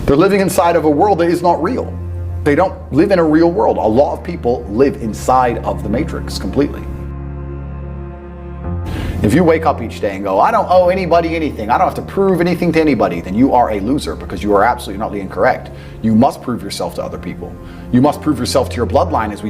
They're living inside of a world that is not real. They don't live in a real world. A lot of people live inside of the matrix completely. If you wake up each day and go, I don't owe anybody anything, I don't have to prove anything to anybody, then you are a loser, because you are absolutely not incorrect. You must prove yourself to other people. You must prove yourself to your bloodline, as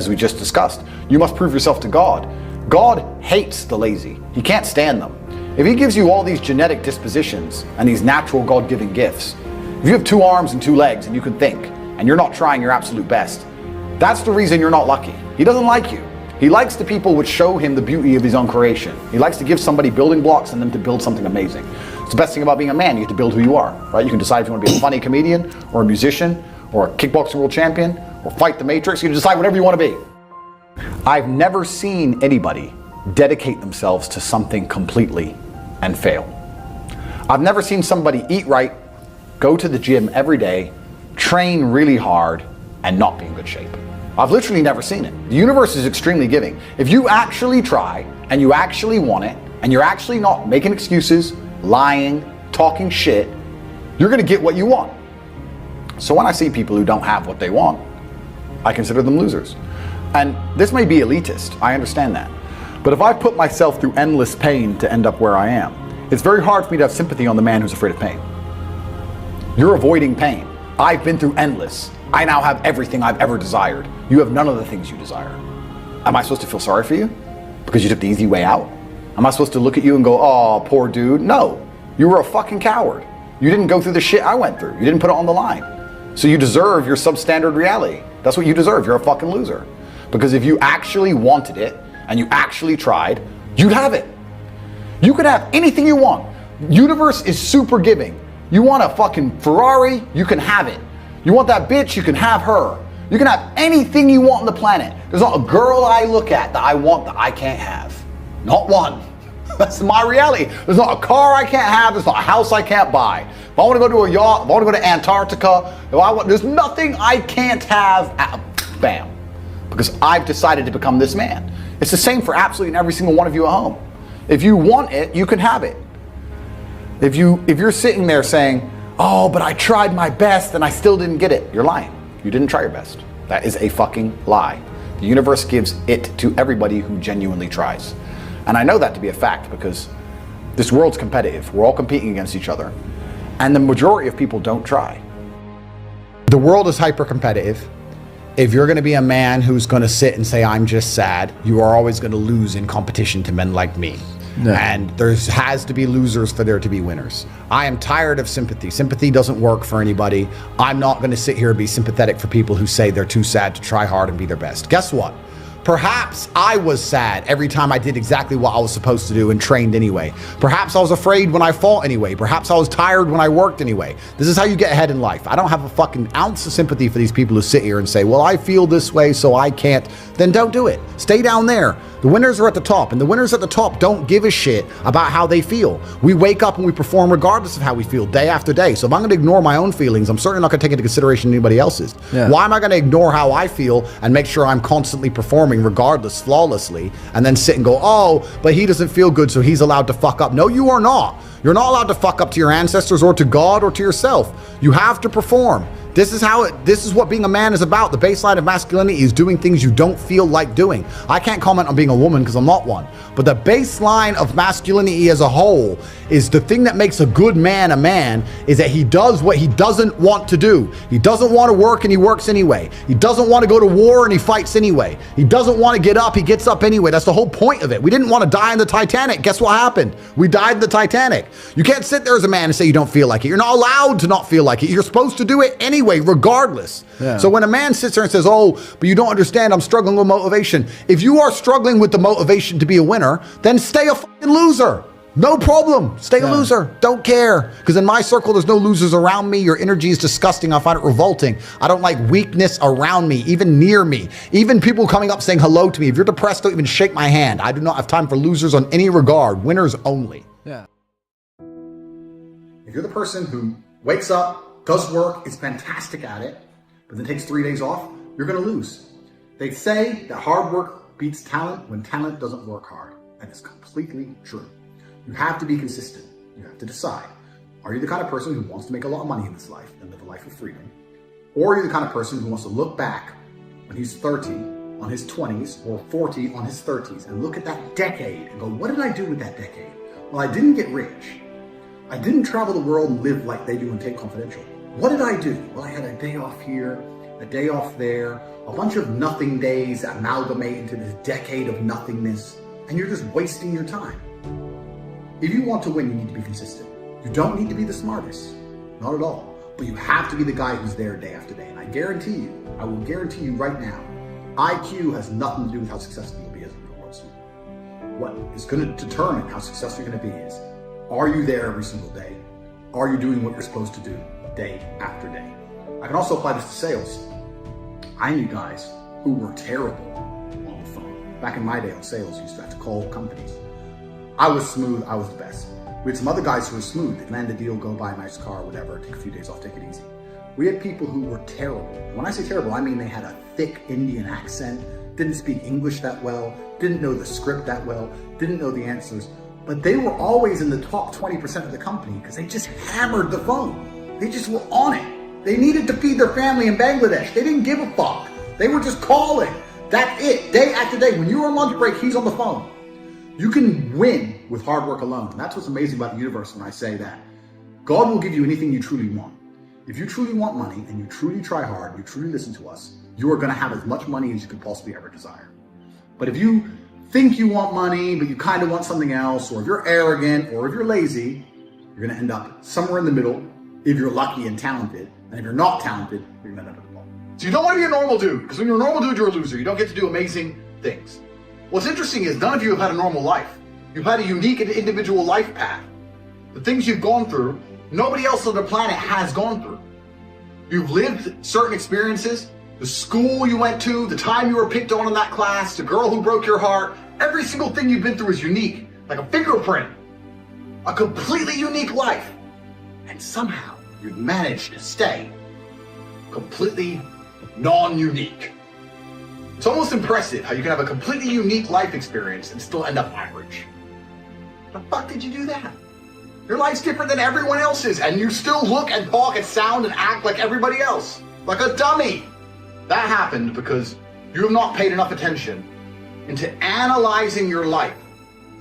we just discussed. You must prove yourself to God. God hates the lazy. He can't stand them. If he gives you all these genetic dispositions and these natural God-given gifts, if you have 2 arms and 2 legs and you can think, and you're not trying your absolute best, that's the reason you're not lucky. He doesn't like you. He likes the people which show him the beauty of his own creation. He likes to give somebody building blocks and them to build something amazing. It's the best thing about being a man. You get to build who you are, right? You can decide if you want to be a funny comedian or a musician or a kickboxing world champion or fight the matrix. You can decide whatever you want to be. I've never seen anybody dedicate themselves to something completely and fail. I've never seen somebody eat right, go to the gym every day, train really hard, and not be in good shape. I've literally never seen it. The universe is extremely giving. If you actually try and you actually want it and you're actually not making excuses, lying, talking shit, you're gonna get what you want. So when I see people who don't have what they want, I consider them losers. And this may be elitist, I understand that. But if I put myself through endless pain to end up where I am, it's very hard for me to have sympathy on the man who's afraid of pain. You're avoiding pain. I've been through endless. I now have everything I've ever desired. You have none of the things you desire. Am I supposed to feel sorry for you because you took the easy way out? Am I supposed to look at you and go, oh, poor dude? No, you were a fucking coward. You didn't go through the shit I went through. You didn't put it on the line. So you deserve your substandard reality. That's what you deserve. You're a fucking loser. Because if you actually wanted it and you actually tried, you'd have it. You could have anything you want. Universe is super giving. You want a fucking Ferrari, you can have it. You want that bitch, you can have her. You can have anything you want on the planet. There's not a girl I look at that I want that I can't have. Not one. That's my reality. There's not a car I can't have. There's not a house I can't buy. If I want to go to a yacht, if I want to go to Antarctica, there's nothing I can't have. Bam. Because I've decided to become this man. It's the same for absolutely every single one of you at home. If you want it, you can have it. If you're sitting there saying, oh, but I tried my best and I still didn't get it, you're lying. You didn't try your best. That is a fucking lie. The universe gives it to everybody who genuinely tries. And I know that to be a fact because this world's competitive. We're all competing against each other. And the majority of people don't try. The world is hyper competitive. If you're going to be a man who's going to sit and say, I'm just sad, you are always going to lose in competition to men like me. No. And there has to be losers for there to be winners. I am tired of sympathy. Sympathy doesn't work for anybody. I'm not going to sit here and be sympathetic for people who say they're too sad to try hard and be their best. Guess what? Perhaps I was sad every time I did exactly what I was supposed to do and trained anyway. Perhaps I was afraid when I fought anyway. Perhaps I was tired when I worked anyway. This is how you get ahead in life. I don't have a fucking ounce of sympathy for these people who sit here and say, well, I feel this way, so I can't. Then don't do it. Stay down there. The winners are at the top, and the winners at the top don't give a shit about how they feel. We wake up and we perform regardless of how we feel day after day. So if I'm going to ignore my own feelings, I'm certainly not going to take into consideration anybody else's. Yeah. Why am I going to ignore how I feel and make sure I'm constantly performing regardless, flawlessly, and then sit and go, oh, but he doesn't feel good, so he's allowed to fuck up. No, you are not. You're not allowed to fuck up to your ancestors or to God or to yourself. You have to perform. This is what being a man is about. The baseline of masculinity is doing things you don't feel like doing. I can't comment on being a woman because I'm not one. But the baseline of masculinity as a whole is the thing that makes a good man a man is that he does what he doesn't want to do. He doesn't want to work and he works anyway. He doesn't want to go to war and he fights anyway. He doesn't want to get up, he gets up anyway. That's the whole point of it. We didn't want to die in the Titanic. Guess what happened? We died in the Titanic. You can't sit there as a man and say you don't feel like it. You're not allowed to not feel like it. You're supposed to do it anyway, regardless. Yeah. So when a man sits there and says, oh, but you don't understand, I'm struggling with motivation. If you are struggling with the motivation to be a winner, then stay a fucking loser. No problem. Stay a loser. Don't care. Because in my circle, there's no losers around me. Your energy is disgusting. I find it revolting. I don't like weakness around me, even near me. Even people coming up saying hello to me. If you're depressed, don't even shake my hand. I do not have time for losers on any regard. Winners only. Yeah. If you're the person who wakes up, does work, is fantastic at it, but then takes 3 days off, you're going to lose. They say that hard work beats talent when talent doesn't work hard. That is completely true. You have to be consistent. You have to decide. Are you the kind of person who wants to make a lot of money in this life and live a life of freedom? Or are you the kind of person who wants to look back when he's 30 on his 20s or 40 on his 30s and look at that decade and go, what did I do with that decade? Well, I didn't get rich. I didn't travel the world and live like they do in Tate Confidential. What did I do? Well, I had a day off here, a day off there, a bunch of nothing days that amalgamate into this decade of nothingness, and you're just wasting your time. If you want to win, you need to be consistent. You don't need to be the smartest, not at all, but you have to be the guy who's there day after day. And I will guarantee you right now, IQ has nothing to do with how successful you'll be as a reward student. What is going to determine how successful you're going to be is, are you there every single day? Are you doing what you're supposed to do day after day? I can also apply this to sales. I knew guys who were terrible on the phone. Back in my day on sales, you used to have to call companies. I was smooth, I was the best. We had some other guys who were smooth. They'd land a deal, go buy a nice car, whatever, take a few days off, take it easy. We had people who were terrible. When I say terrible, I mean they had a thick Indian accent, didn't speak English that well, didn't know the script that well, didn't know the answers, but they were always in the top 20% of the company because they just hammered the phone. They just were on it. They needed to feed their family in Bangladesh. They didn't give a fuck. They were just calling. That's it, day after day. When you were on lunch break, he's on the phone. You can win with hard work alone. And that's what's amazing about the universe when I say that. God will give you anything you truly want. If you truly want money and you truly try hard, you truly listen to us, you are going to have as much money as you could possibly ever desire. But if you think you want money, but you kind of want something else, or if you're arrogant, or if you're lazy, you're going to end up somewhere in the middle if you're lucky and talented. And if you're not talented, you're going to end up at the bottom. So you don't want to be a normal dude, because when you're a normal dude, you're a loser. You don't get to do amazing things. What's interesting is none of you have had a normal life. You've had a unique and individual life path. The things you've gone through, nobody else on the planet has gone through. You've lived certain experiences, the school you went to, the time you were picked on in that class, the girl who broke your heart. Every single thing you've been through is unique, like a fingerprint, a completely unique life. And somehow you've managed to stay completely non-unique. It's almost impressive how you can have a completely unique life experience and still end up average. How the fuck did you do that? Your life's different than everyone else's, and you still look and talk and sound and act like everybody else, like a dummy. That happened because you have not paid enough attention into analyzing your life.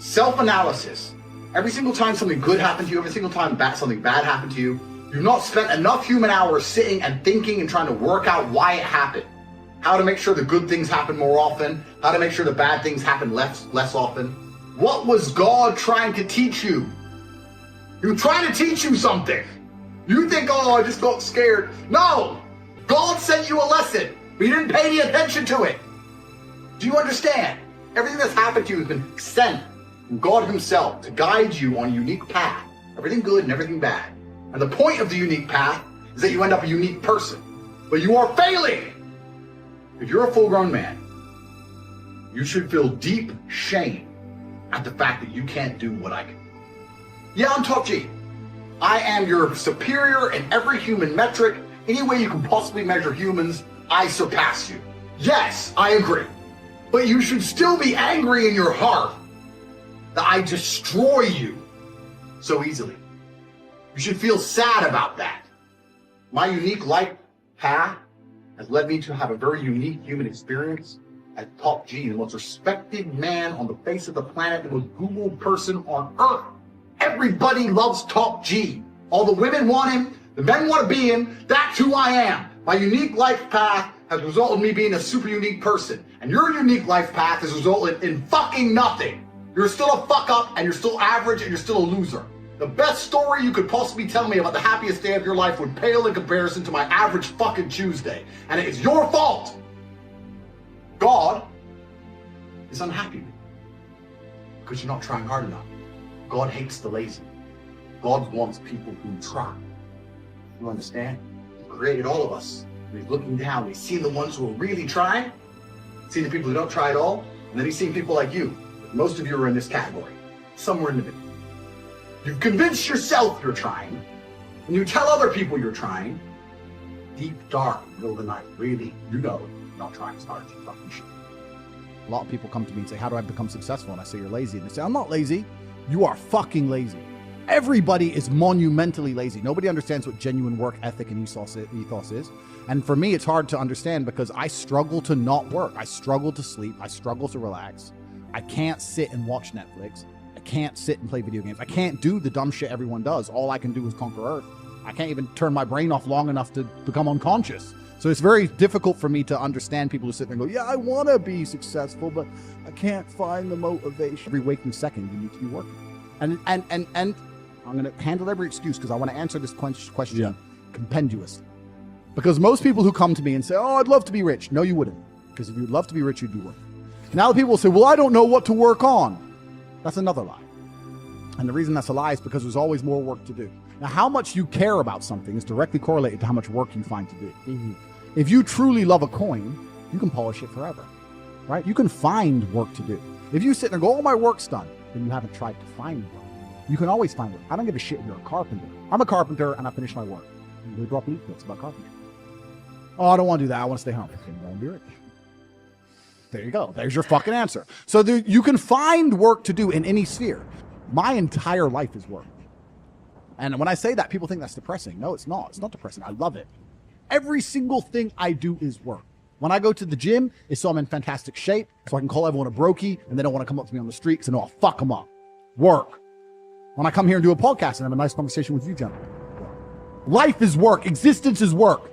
Self-analysis. Every single time something good happened to you, every single time something bad happened to you, you've not spent enough human hours sitting and thinking and trying to work out why it happened. How to make sure the good things happen more often, how to make sure the bad things happen less often. What was God trying to teach you? He was trying to teach you something. You think, oh, I just got scared. No! God sent you a lesson, but you didn't pay any attention to it. Do you understand? Everything that's happened to you has been sent from God himself to guide you on a unique path. Everything good and everything bad. And the point of the unique path is that you end up a unique person. But you are failing! If you're a full-grown man, you should feel deep shame at the fact that you can't do what I can. Yeah, I'm top G. I am your superior in every human metric. Any way you can possibly measure humans, I surpass you. Yes, I agree. But you should still be angry in your heart that I destroy you so easily. You should feel sad about that. My unique life path has led me to have a very unique human experience as top G, the most respected man on the face of the planet, the most Googled person on earth. Everybody loves top G. All the women want him, the men want to be him. That's who I am. My unique life path has resulted in me being a super unique person. And your unique life path has resulted in fucking nothing. You're still a fuck up, and you're still average, and you're still a loser. The best story you could possibly tell me about the happiest day of your life would pale in comparison to my average fucking Tuesday. And it's your fault. God is unhappy with you because you're not trying hard enough. God hates the lazy. God wants people who try. You understand? He created all of us. And he's looking down. He's seen the ones who are really trying, seen the people who don't try at all, and then he's seen people like you. Most of you are in this category, somewhere in the middle. You've convinced yourself you're trying, and you tell other people you're trying. Deep, dark, middle of the night, really, you know you're not trying as hard as you fucking should. A lot of people come to me and say, how do I become successful? And I say, you're lazy. And they say, I'm not lazy. You are fucking lazy. Everybody is monumentally lazy. Nobody understands what genuine work ethic and ethos is. And for me, it's hard to understand because I struggle to not work. I struggle to sleep. I struggle to relax. I can't sit and watch Netflix. I can't sit and play video games. I can't do the dumb shit everyone does. All I can do is conquer Earth. I can't even turn my brain off long enough to become unconscious. So it's very difficult for me to understand people who sit there and go, yeah, I want to be successful, but I can't find the motivation. Every waking second, you need to be working. And I'm going to handle every excuse because I want to answer this question compendiously. Because most people who come to me and say, oh, I'd love to be rich. No, you wouldn't. Because if you'd love to be rich, you'd be working. Now the people will say, well, I don't know what to work on. That's another lie. And the reason that's a lie is because there's always more work to do. Now, how much you care about something is directly correlated to how much work you find to do. Mm-hmm. If you truly love a coin, you can polish it forever, right? You can find work to do. If you sit there and go, oh, my work's done, then you haven't tried to find work. You can always find work. I don't give a shit if you're a carpenter. I'm a carpenter and I finish my work. They drop leaflets about carpentry. Oh, I don't want to do that. I want to stay home. Okay, don't do it. There you go. There's your fucking answer. So you can find work to do in any sphere. My entire life is work. And when I say that, people think that's depressing. No, it's not. It's not depressing. I love it. Every single thing I do is work. When I go to the gym, it's so I'm in fantastic shape, so I can call everyone a brokey, and they don't want to come up to me on the street because I know I'll fuck them up. Work. When I come here and do a podcast and have a nice conversation with you, gentlemen. Life is work. Existence is work.